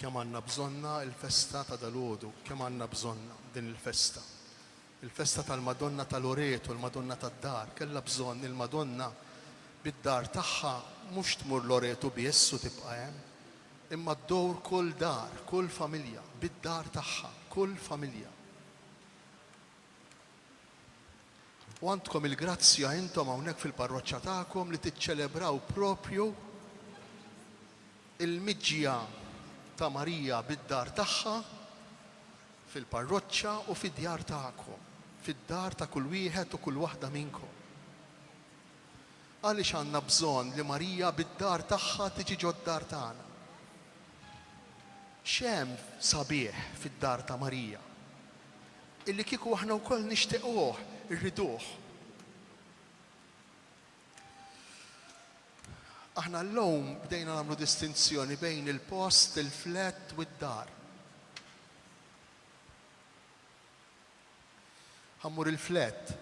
kemm għandna bżonna il-festa ta' dalgħodu, kemm għandna bżonna din il-festa. Il-festa tal-Madonna tal-Loreto, il-Madonna tad-dar, kellha bżonn il-Madonna bid-dar tagħha mhux tmur Loreto biss u tibqa' hemm, imma ddowr kull dar, kull familja, bid-dar tagħha, kull familja. U għandkom il-grazzja intom hawnhekk fil-parroċċja tagħkom li tiċċelebraw propju il-miġġija ta' Marija bid-dar tagħha fil-parroċċja u fid-djar tagħkom, fid-dar ta' kull wieħed u kull waħda minnkom. Għaliex għandna bżonn li Marija bid-dar tagħha tiġi ġod-dar tagħna. X'hemm sabiħ fid-dar ta' Marija illi kieku aħna wkoll nixtiequh, irriduh. Aħna llum bdejna nagħmlu distinzjoni bejn il-post, il-flett u d-dar. Ħammur il-flett,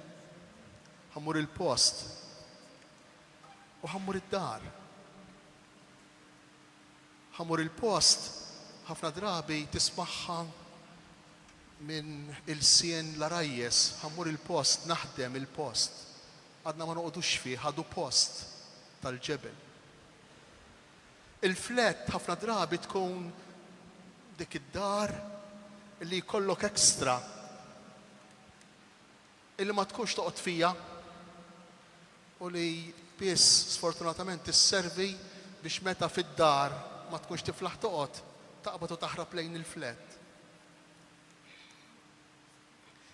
ħammur il-post u ħammur id-dar. Ħammur il-post ħafna drabi tismaħħa minn il-sien l-arajjes, ħammur il-post, naħdem il-post. Għadna ma noqgħodux fih, ħadu post tal-ġebel. Il-flett ħafna drabi tkun dik id-dar li jkollok ekstra illi ma tkunx toqgħod fija u li biss sfortunatament tisservi biex meta fid-dar ma tkunx tiflaħ toqgħod taqbad u taħrab lejn il-flett.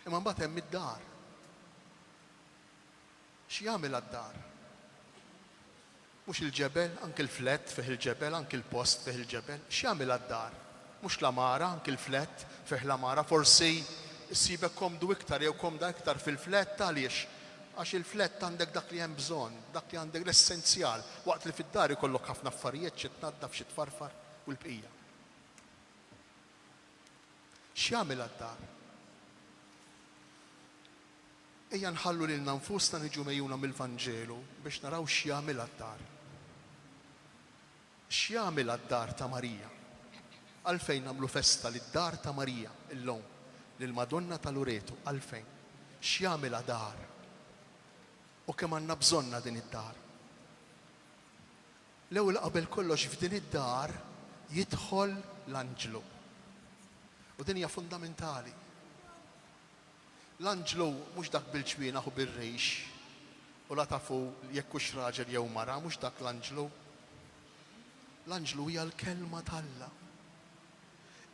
Imma mbagħad hemm id-dar. X'jagħmel għad-dar? Mhux il-ġebel, anke il-flett fih il-ġebel, anke il-post fih il-ġebel. X'jagħmel għad-dar? Mhux l-amara, anke il-flett fih l-amara. Forsi ssibek komdu iktar jew komda iktar fil-flett għaliex? Għax il-flett għandek dak li hemm bżonn, dak li għandek l-essenzjal, waqt li fid-dar ikollok ħafna affarijiet xi tnaddaf xi tfarfar u l-bqija. X'jagħmel għad-dar? Ejja nħallu lilna nfusna niġu mejjuna mill-Vanġelu biex naraw x'jagħmel għad-dar. X'jagħmel għad-dar ta' Marija? Għalfejn nagħmlu festa lid-dar ta' Marija illum, lill-Madonna ta' Loreto, għalfejn? X'jagħmel għad-dar? U kemm għandna bżonna din id-dar. L-ewwel qabel kollox f'din id-dar jidħol l-Anġlu. U din hija fundamentali. L-Anġlu mhux dak bil-ġwienaħ u bir-rejx u la tafu jekk hux raġel jew mara, mhux dak l-Anġlu. L-Anġlu hija l-kelma t'Alla.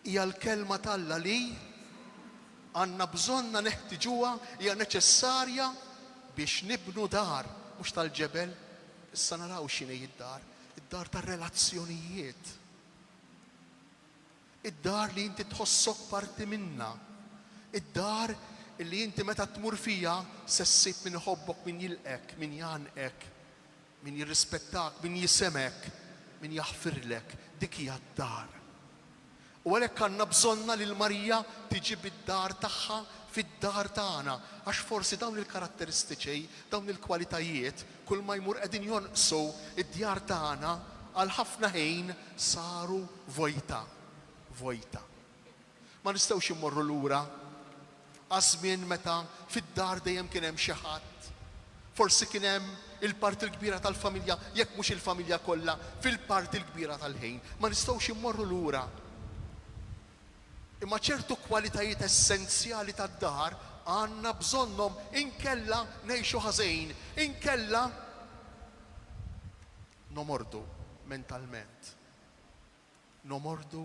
Hija l-kelma t'Alla li għandna bżonna neħtieġuha, hija neċessarja biex nibnu dar, mhux tal-ġebel. Issa naraw x'inhi id-dar, id-dar tar-relazzjonijiet. Id-dar li inti tħossok parti minna. Id-dar li inti meta tmur fija se ssib min iħobbok, min jilqek, min janqek, min jirrispettak, min jisemek, min jaħfirlek. Dik hija d-dar. U għalhekk għandna bżonna li l-Marija tiġi bid-dar tagħha fid-dar tagħna, għax forsi dawn il-karatteristiċi, dawn il-kwalitajiet, kull ma jmur qegħdin jonqsu id-djar tagħna għal ħafna ħin saru vojta. Ma nistgħux immorru lura għażmien meta fid-dar dejjem kien hemm xi ħadd. Forsi kien hemm il-parti l-kbira tal-familja, jekk mhux il-familja kollha, fil-parti l-kbira tal-ħin. Ma nistgħux immorru lura. Imma ċertu kwalitajiet essenzjali tad-dar għandna bżonnhom inkella ngħixu ħażin, inkella nomordu mentalment, nomordu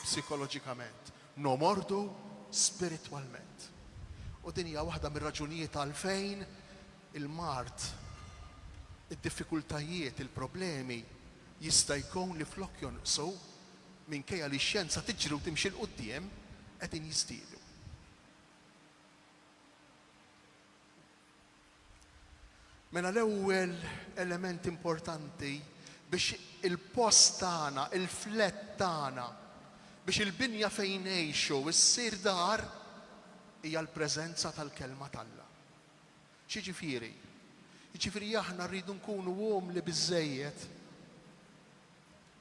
psikoloġikament, nomordu spiritwalment. U din hija waħda mir-raġunijiet għalfejn il-mart, id-diffikultajiet, il-problemi jista' jkun li flok jonqsu minkejja li x-xjenza tiġri u timxi l quddiem qegħdin jiżdiedu. Mela l-ewwel element importanti biex il-post tagħna, il-flett tagħna, biex il-binja fejn ngħixu issir dar hija l-preżenza tal-kelma t'Alla. X'jiġifieri? Jiġifieri aħna rridu nkunu umli biżżejjed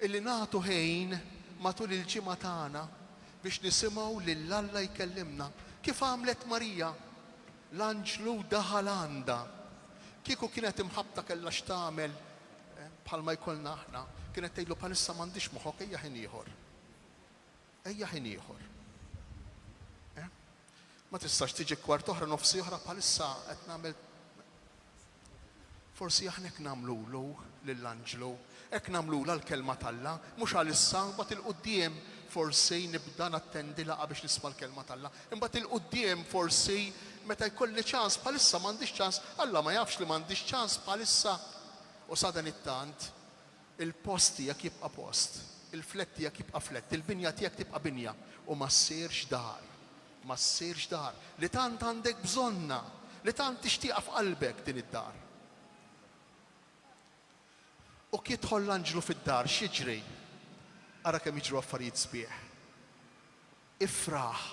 illi nagħtu ħin matul il-ġimgħa tagħna biex nisimgħu lil Alla jkellimna. Kif għamlet Marija? L-anġlu daħal għandha. Kieku kienet imħabta kellha x'tagħmel bħalma jkollna aħna, kienet tgħidlu bħalissa m'għandix moħħok ejja ħin ieħor. Ejja ħin ieħor. Ma tistax tiġi kwart oħra nofsi oħra bħalissa qed nagħmel. Forsi aħna hekk nagħmlulu lill-anġlu, hekk nagħmlula l-kelma t'Alla, mhux għalissa mbagħad il-quddiem forsi nibda nattendi laqgħa biex nisma' l-kelma t'Alla. Imbagħad il-quddiem forsi meta jkolli ċans bħalissa m'għandix ċans, Alla ma jafx li m'għandix ċans bħalissa. U sa dan it-tant il-post tiegħek jibqa' post, il-flett tiegħek jibqa' flett, il-binja tiegħek tibqa' binja u ma ssirx dar. Ma ssirx dar li tant għandek bżonna, li tant tixtieqha f'qalbek din id-dar. U kif jidħol l-anġlu fid-dar x'jiġri? Ara kemm jiġru affarijiet sbieħ. Ifraħ.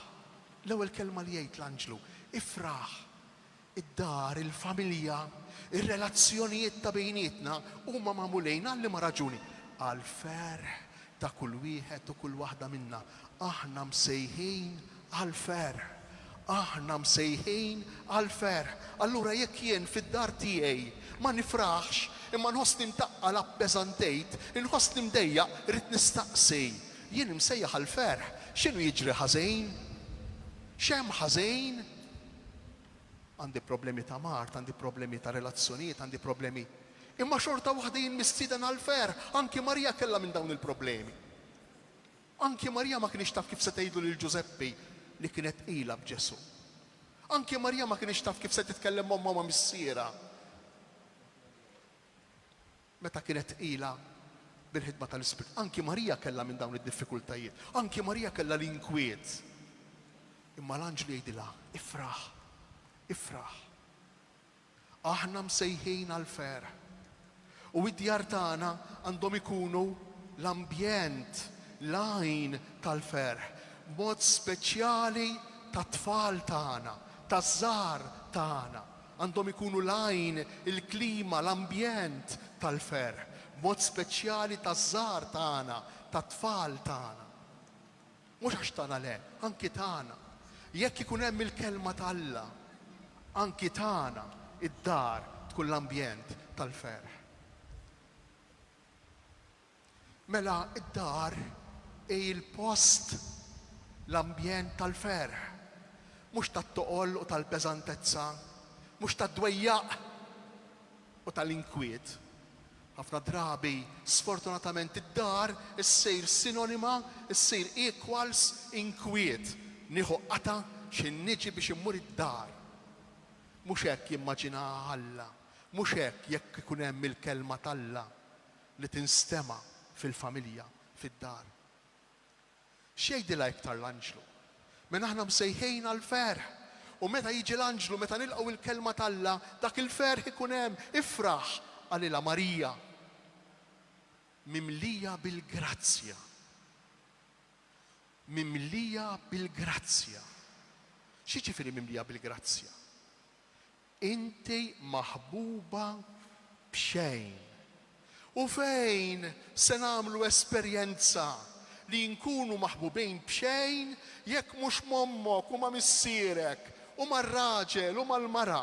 L-ewwel kelma li jgħid l-anġlu, ifraħ. Id-dar, il-familja, ir-relazzjonijiet ta' bejnietna huma magħmulejn għal liema raġuni. Għal ferħ ta' kull wieħed u kull waħda minna. Aħna msejħin għal-ferħ, aħna msejħin għal-ferħ. Allura jekk jien fid-dar tiegħi ma nifraħx imma nħossni mtaqqa appeżantejt, inħossni mdejjaq, rid nistaqsi. Jien msejjaħ għal-ferħ, x'inhu jiġri ħażin? X'hemm ħażin? Għandi problemi ta' mart, għandi problemi ta' relazzjonijiet, għandi problemi. Imma xorta waħda jien mistieden għal-ferħ, anki Marija kellha minn dawn il-problemi. Anki Marija ma kienx taf kif se tgħidu lil Ġuseppi li kienet ilha b'Ġesu. Anki Marija ma kienx taf kif se titkellem ma' missiera. Meta kienet ilha bil-ħidma tal-Ispirit. Anki Marija kellha minn dawn id-diffikultajiet. Anki Marija kellha l-inkwiet. Imma l-anġlu jgħidilha, ifraħ, ifraħ. Aħna msejħin għal-ferħ. U id-djar tagħna għandhom ikunu l-ambjent, l-għajn tal-ferħ, mod speċjali tat-tfal tagħna, taż-żgħar tagħna. Għandhom ikunu l-għajn, il-klima, l-ambjent tal-ferħ, mod speċjali taż-żgħar tagħna, tat-tfal tagħna. Mhux għax tagħna le, anki tagħna. Jekk ikun hemm il-kelma t'Alla, anki tagħna id-dar tkun l-ambjent tal-ferħ. Mela id-dar il-post l-ambjent tal-ferħ, mhux tat-toqol u tal-peżantezza, mhux tad-dwejjaq u tal-inkwiet. Ħafna drabi sfortunatament id-dar issir sinonima, issir equals inkwiet. Nieħu qata x'in niġi biex immur id-dar. Mhux hekk jimmaġinaha Alla, mhux hekk jekk ikun hemm il-kelma t'Alla li tinstema' fil-familja, fid-dar. X'jgħidilha iktar l-anġlu? Minn aħna msejħejn għal-ferħ. U meta jiġi l-anġlu, meta nilqgħu il-kelma t'Alla, dak il-ferħ ikun hemm, ifraħ għalilha Marija. Mimlija bil-grazzja. Mimlija bil-grazzja. Xi ġifieri mimlija bil-grazzja? Inti maħbuba b'xejn. U fejn se nagħmlu esperjenza li nkunu maħbubin b'xejn jekk mhux mommok u ma' missierek u mar-raġel u mal-mara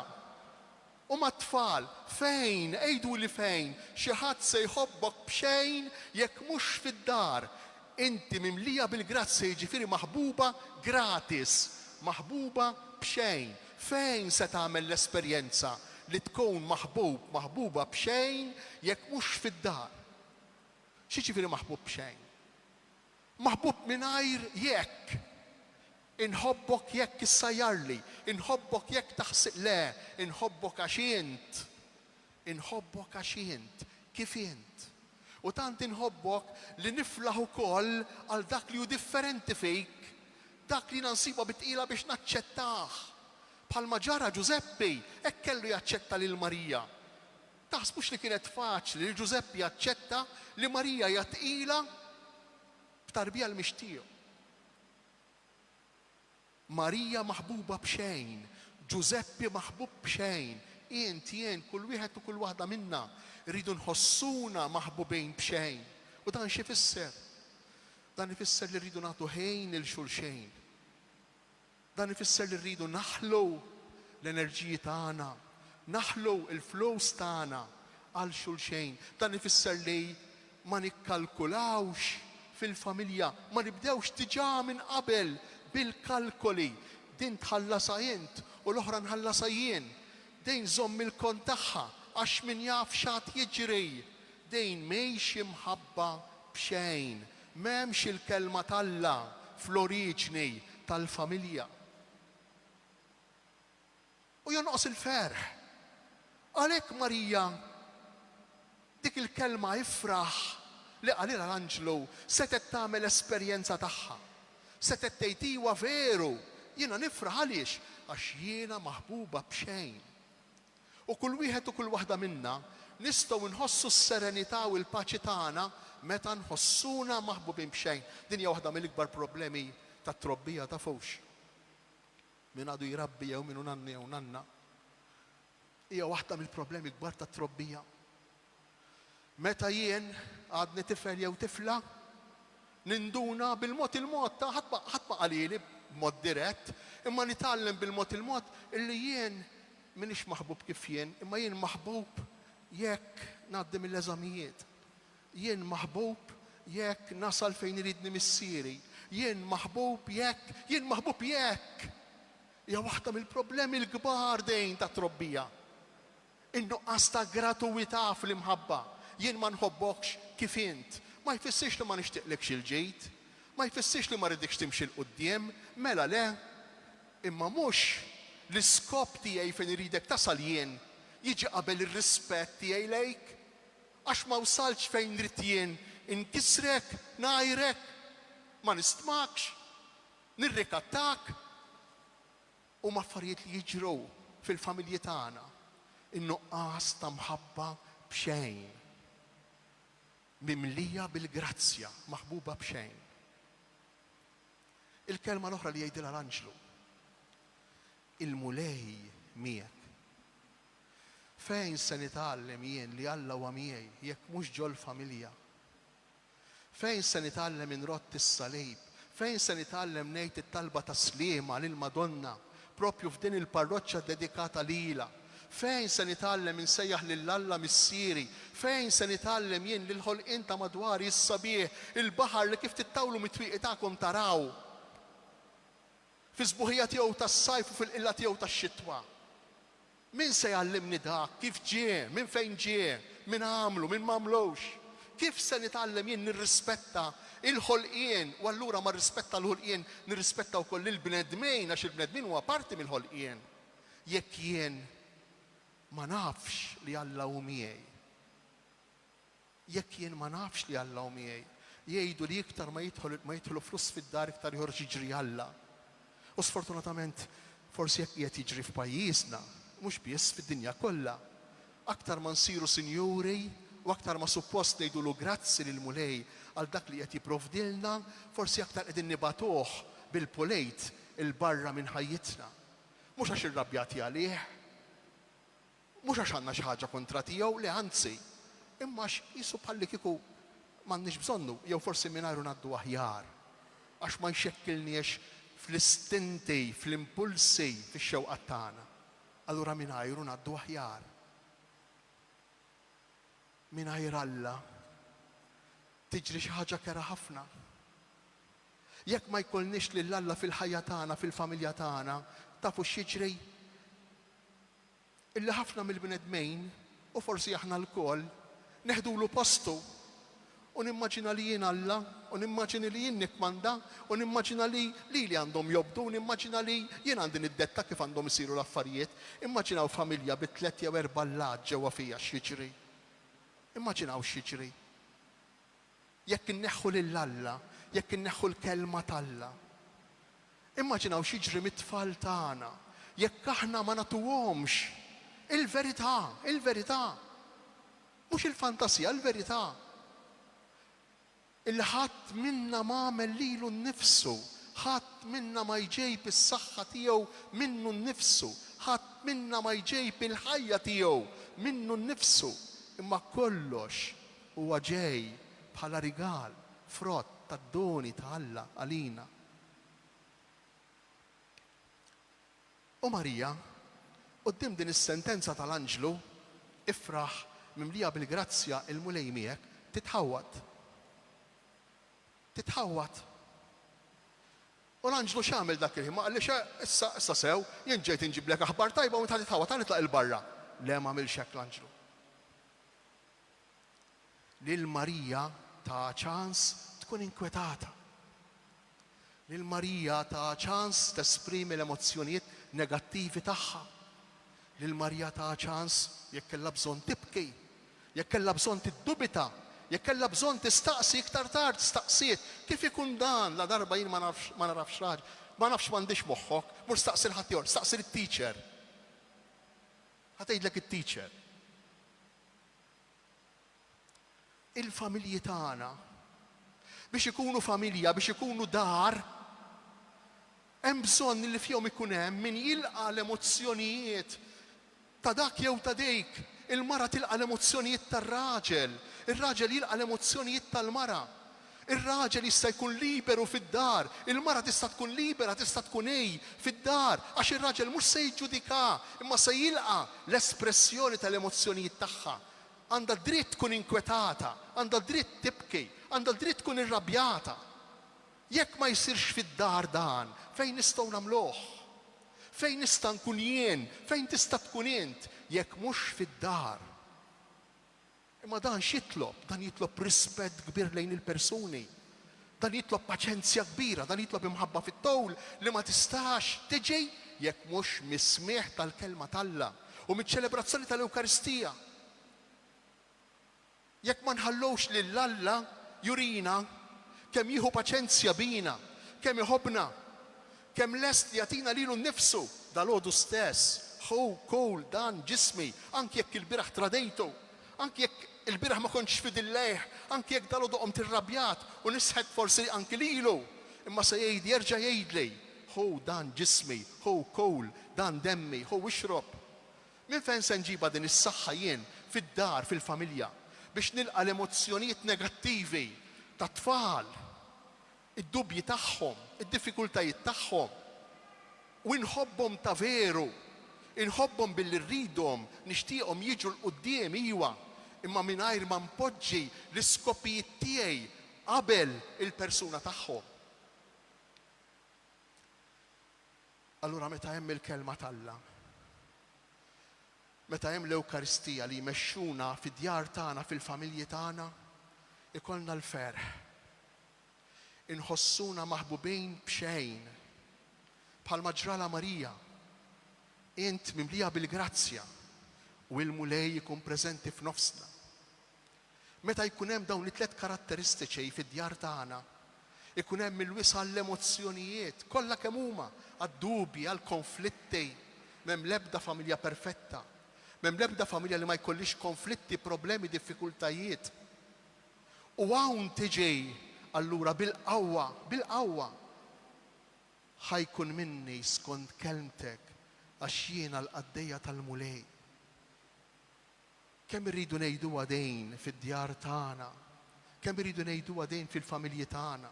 u mat-tfal. Fejn? Ejdu li fejn? Xi ħadd se jħobbok b'xejn jekk mhux fid-dar. Inti mimlija bil-grazzja, jiġifieri maħbuba gratis, maħbuba b'xejn. Fejn se tagħmel l-esperjenza li tkun maħbuba b'xejn jekk mhux fid-dar? Xi ġifieri maħbub b'xejn? Maħbub mingħajr jekk. Inħobbok jekk issajjarli, inħobbok jekk taħsib le, inħobbok għax int. Inħobbok għax int, kif int. U tant inħobbok li niflaħ ukoll għal dak li hu differenti fik, dak li nansiba bitqila biex naċċettah. Bħalma ġara Ġuseppi, hekk kellu jaċċetta lil Marija. Taħsbux li kienet faċli li Ġuseppi jaċċetta li Marija hija tqila b'tarbija l-mixtieq. Marija maħbuba b'xejn, Ġuseppi maħbub b'xejn, int jien kull wieħed u kull waħda minna rridu nħossuna maħbubejn b'xejn. U dan xi fisser? Dan ifisser li rridu nagħtu ħin il xulxejn. Dan ifisser li rridu naħlu l-enerġiji tagħna, naħlu l-flows tagħna għal xulxejn. Dan ifisser li ma nikkalkulawx fil-familja, ma nibdewx diġà minn qabel bil-kalkoli. Din tħallasa int u l-oħra nħallasa jien. Dejn żomm il-kont tagħha għax min jaf x'għad jiġri. Dejn m'hemmx imħabba b'xejn. M'hemmx il-kelma Alla fl-oriġni tal-familja. U jonqos il-ferħ. Għalhekk Marija dik il-kelma ifraħ li qalilha l-anġlu setet tagħmel esperjenza tagħha. Setet tgħid iwa veru, jiena nifraħ għaliex għax jiena maħbuba b'xejn. U kull wieħed u kull waħda minna nistgħu nħossu s-serenità u l-paċi tagħna meta nħossuna maħbubin b'xejn. Din hija waħda mill-ikbar problemi tat-trobbija ta' fux. Min għadu jirabbi jew minu nanni jew nanna. Hija waħda mill-problemi kbar tat-trobbija. Meta jien għadni tifel jew tifla, ninduna bil-mod il-mod ta' ħadd ma qalili b'mod dirett, imma nitgħallem bil-mod il-mod illi jien minix maħbub kif jien, imma jien maħbub jekk ngħaddi mill-eżamijiet. Jien maħbub jekk nasal fejn iridni missieri. Jien maħbub jekk. Hija waħda mill-problemi l-kbar dejn ta' trobbija. In-nuqqas ta' gratuwità fl-imħabba. Jien ma nħobbokx kif int. Ma jfissirx li ma nixtieqlekx il-ġejt, ma jfissirx li ma rridikx timxi l-qudiem, mela le, imma mhux l-iskop tiegħi fejn iridek tasal jien jiġi qabel ir-rispett tiegħi lejk, għax ma wsalx fejn rid jien inkisrek, ngħajrek, ma nistmakx, nirrikattak. U ma affarijiet li jiġru fil-familji tagħna, in-nuqqas ta' mħabba b'xejn. Mimlija bil-grazzja, maħbuba b'xejn. Il-kelma l-oħra li jgħidilha l-anġlu. Il-mulej miegħek. Fejn se nitgħallem jien li Alla huwa miegħi jekk mhux ġol familja? Fejn se nitgħallem inrott is-salib? Fejn se nitgħallem ngħid it-talba ta' sliema lil Madonna propju f'din il-parroċċa dedikata lilha? Fejn se nitgħallem insejjaħ lil Alla missieri? Fejn se nitgħallem jien lil ħolqien ta' madwari s-sabiħ, il-baħar li kif tittawlu mit-twieqi tagħkom taraw? Fi żbuħija tiegħu tas-sajf u fil-qilla tiegħu tax-xitwa. Min se jgħallimni dak? Kif ġie? Min fejn ġie? Min għamlu? Min m'għamlux? Kif se nitgħallem jien nirrispetta il-ħolqien u allura ma rrispetta l-ħolqien nirrispetta wkoll il-bnedmin għax il-bnedmin huwa parti mill-ħolqien. Jekk jien ma nafx li Alla hu miegħi. Jekk jien ma nafx li Alla hu miegħi, jgħidu li iktar ma jidħlu flus fid-dar iktar joħroġ jiġri Alla. U sfortunatament forsi jekk qiegħed jiġri f'pajjiżna, mhux biss fid-dinja kollha. Aktar ma nsiru sinjuri u aktar ma suppost ngħidulu grazzi lil mulej għal dak li qed jipprovdilna, forsi aktar qegħdin nibatuh bil-pulejt il-barra minn ħajjitna. Mhux għax irrabjati għalih, mhux għax għandna xi ħaġa kontra tiegħu, le anzi, imma qisu bħalli kieku m'għandniex bżonnu, jew forsi mingħajru ngħaddu aħjar, għax ma jxekkilniex fl-istinti, fl-impulsi, fix-xewqat tagħna. Allura mingħajru ngħaddu aħjar. Mingħajr Alla tiġri xi ħaġa kera ħafna. Jekk ma jkollniex lil Alla fil-ħajja tagħna, fil-familja tagħna, tafu x'jiġri? Illi ħafna mill-bnedmejn, u forsi aħna l-koll, neħdulu postu. U nimmaġina li jien Alla, u nimmaġina li jien nikmanda, u nimmaġina li għandhom jobdu, u nimmaġina li jien għandi niddetta kif għandhom isiru l-affarijiet. Immaġinaw familja bi 3 jew 4 lat ġewwa fija x'jiġri. Immaġinaw x'jiġri. Jekk inneħħu lil Alla, jekk inneħħu l-kelma t'Alla. Immaġinaw x'jiġri mit-tfal tagħna, jekk aħna ma nagħtuhomx il-verità. Mhux il-fantasija, il-verità. Il-ħadd minna ma għamel lilu nnifsu, ħadd minna ma jġejb is-saħħa tiegħu minnu nnifsu, ħadd minna ma jġejb il-ħajja tiegħu minnu nnifsu, imma kollox huwa ġej bħala rigal, frott tad-doni ta' Alla għalina. U Marija, qudiem din is-sentenza tal-Anġlu, ifraħ mimlija bil-grazzja il-mulej miegħek, titħawwad. U l-Anġlu x'għamel dak il-ħin? Ma qallix issa sew, jien ġejt inġiblek aħbar tajba u inti titħawwad, ta' nitlaq il-barra. Le ma għamilx hekk l-Anġlu. Lil Marija ta' ċans tkun inkwetata. Lil Marija ta' ċans tesprimi l-emozzjonijiet negattivi tagħha. Lil Marija ta' ċans jekk kellha bżonn tibki, jekk kellha bżonn tiddubita, jekk kellha bżonn tistaqsi iktar tard tistaqsiet kif ikun dan la darba jien ma nafx raġel, ma nafx m'għandix moħħok, mhux staqsi l-ħadd ieħor, staqsi it-teacher. Ħatejdlek it-teacher. Il-familji tagħna biex ikunu familja, biex ikunu dar, hemm bżonn li fihom ikun hemm min jilqa' l-emozzjonijiet ta' dak jew ta' dik. Il-mara tilqa' l-emozzjonijiet tar-raġel, ir-raġel jilqa' l-emozzjonijiet tal-mara. Ir-raġel jista' jkun liberu fid-dar, il-mara tista' tkun libera, tista' tkun fid-dar, għax ir-raġel mhux se jiġġudika, imma se jilqa' l-espressjoni tal-emozzjonijiet tagħha. Għandha dritt tkun inkwetata, għandha dritt tibki, għandha dritt tkun irrabjata. Jekk ma jsirx fid-dar dan, fejn nistgħu nagħmluh? Fejn nista' nkun jien? Fejn tista' tkun int? Jekk mhux fid-dar. Imma dan x'jitlob? Dan jitlob rispett kbir lejn il-persuni. Dan jitlob paċenzja kbira, dan jitlob imħabba fit-towl li ma tistax tiġi jekk mhux mis-smieħ tal-kelma t'Alla u miċ-ċelebrazzjoni tal-Ewkaristija. Jekk ma nħallowx lil Alla jurina kemm jieħu paċenzja bina, kemm iħobbna, kemm lest jagħtina lilu nnifsu dal-għodu stess. Kol dan ġismi, anki jekk il-biraħ tradejtu, anki jekk il-biraħ ma kontx fidillejh, anki jekk dal-għodu qomt irrabjat u nisħed forsi anki lilu, imma se jgħid jerġa' jgħidli, dan ġismi, kol, dan demmi, ixrob. Minn fejn se nġiba din is-saħħa jien fid-dar, fil-familja, biex nilqa' l-emozzjonijiet negattivi ta' tfal, id-dubji tagħhom, id-diffikultajiet tagħhom, u nħobbhom ta' veru, inħobbhom billi rridhom, nixtieqhom jiġu l-qudiem iwa, imma mingħajr ma npoġġi l-iskopijiet tiegħi qabel il-persuna tagħhom. Allura meta hemm il-kelma t'Alla, meta hemm l-Ewkaristija li jmexxuna fid-djar tagħna, fil-familji tagħna, ikollna l-ferħ. Inħossuna maħbubin b'xejn, bħalma ġrala Marija. Int mimlija bil-grazzja u l-mulej jkun preżenti f'nofsna. Meta jkun hemm dawn it-tliet karatteristiċi fid-djar tagħna, ikun hemm il-wisa l-emozzjonijiet kollha kemm huma, għad-dubji, għall-konflitti, m'hemm l-ebda familja perfetta, m'hemm l-ebda familja li ma jkollix konflitti, problemi, diffikultajiet. U hawn tiġi allura bil-qawwa ħajkun minni skont kelmtek għax jiena l-qaddejja tal-mulej. Kemm irridu ngħiduha dejn fid-djar tagħna, kemm irridu ngħiduha dejn fil-familji tagħna.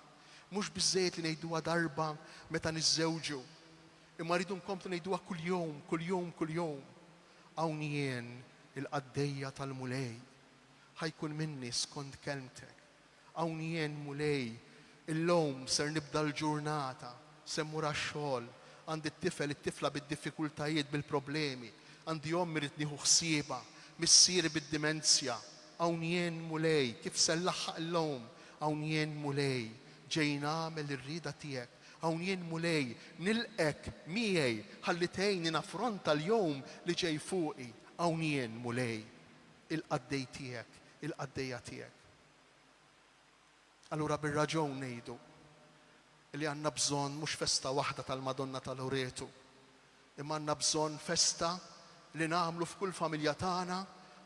Mhux biżżejjed li ngħiduha darba meta niżżewġu, imma rridu nkomplu ngħiduha kuljum. Hawn jien il-qaddejja tal-mulej, ħajkun minni skont kelmtek. Hawn jien mulej, illum ser nibda l-ġurnata, se mmur għax-xogħol, għandi it-tifla bid-diffikultajiet, bil-problemi, għandi omm irid nieħu ħsiebha, missieri bid-dimensja. Hawn jien mulej, kif se nlaħħaq illum, hawn jien mulej, ġej nagħmel ir-rieda tiegħek. Hawn jien mulej, nilqek miegħi ħalli tgħinni naffronta l-jum li ġej fuqi. Hawn jien mulej, il-qaddej tiegħek, il-qaddejja tiegħek. Allura bir-raġun ngħidu li għandna bżonn mhux festa waħda tal-Madonna tal-Loreto, imma għandna bżonn festa li nagħmlu f'kull familja tagħna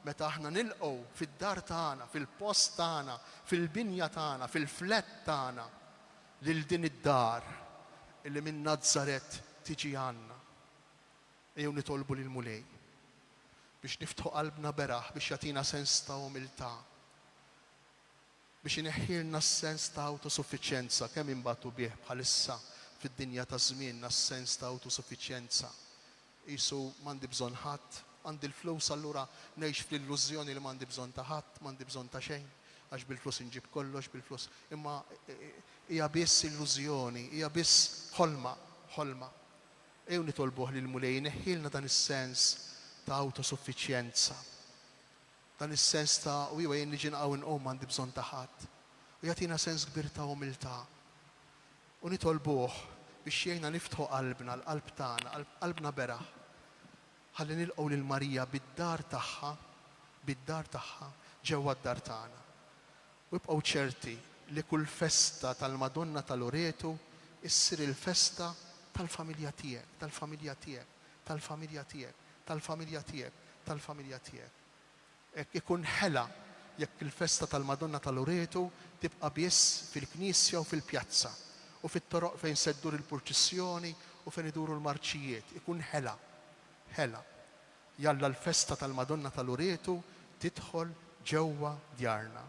meta aħna nilqgħu fid-dar tagħna, fil-post tagħna, fil-binja tagħna, fil-flett tagħna lil din id-dar illi minn Nażaret tiġi għandna. Ejjew nitolbu lil mulej biex niftħu qalbna beraħ biex jagħtina sens ta' umiltà, biex ineħħilna s-sens ta' autosuffiċjenza kemm imbagħtu bih bħalissa fid-dinja ta' żmienna s-sens ta' autosuffiċjenza. Qisu m'għandi bżonn ħadd, għandi l-flus allura ngħix fl-illużjoni li m'għandi bżonn ta' ħadd, m'għandi bżonn ta' xejn, għax bil-flus inġib kollox bil-flus. Imma hija biss illużjoni, hija biss ħolma. Ew nitolbuh lil Mulej neħħilna dan is-sens ta' autosuffiċjenza. Dan is-sens ta' u jien niġi nqaw inqom m'għandi bżonn ta' ħadd. U jagħtina sens kbir ta' umiltà. U nitolbuh biex jgħinna niftħu qalbna, l-qalb tagħna, qalbna beraħ. Ħalli nilqgħu lil Marija bid-dar tagħha ġewwa d-dar tagħna. U jibqgħu ċerti li kull festa tal-Madonna ta' Loreto issir il-festa tal-familja tiegħek, tal-familja tiegħek, tal-familja tiegħek, tal-familja tiegħek, tal-familja tiegħek. Hekk ikun ħela jekk il-festa tal-Madonna ta' Loreto tibqa' biss fil-Knisja u fil-pjazza u fit-toroq fejn seddur il-purċissjoni u fejn iduru l-marċijiet. Ikun ħela. Jalla l-festa tal-Madonna ta' Loreto tidħol ġewwa djarna.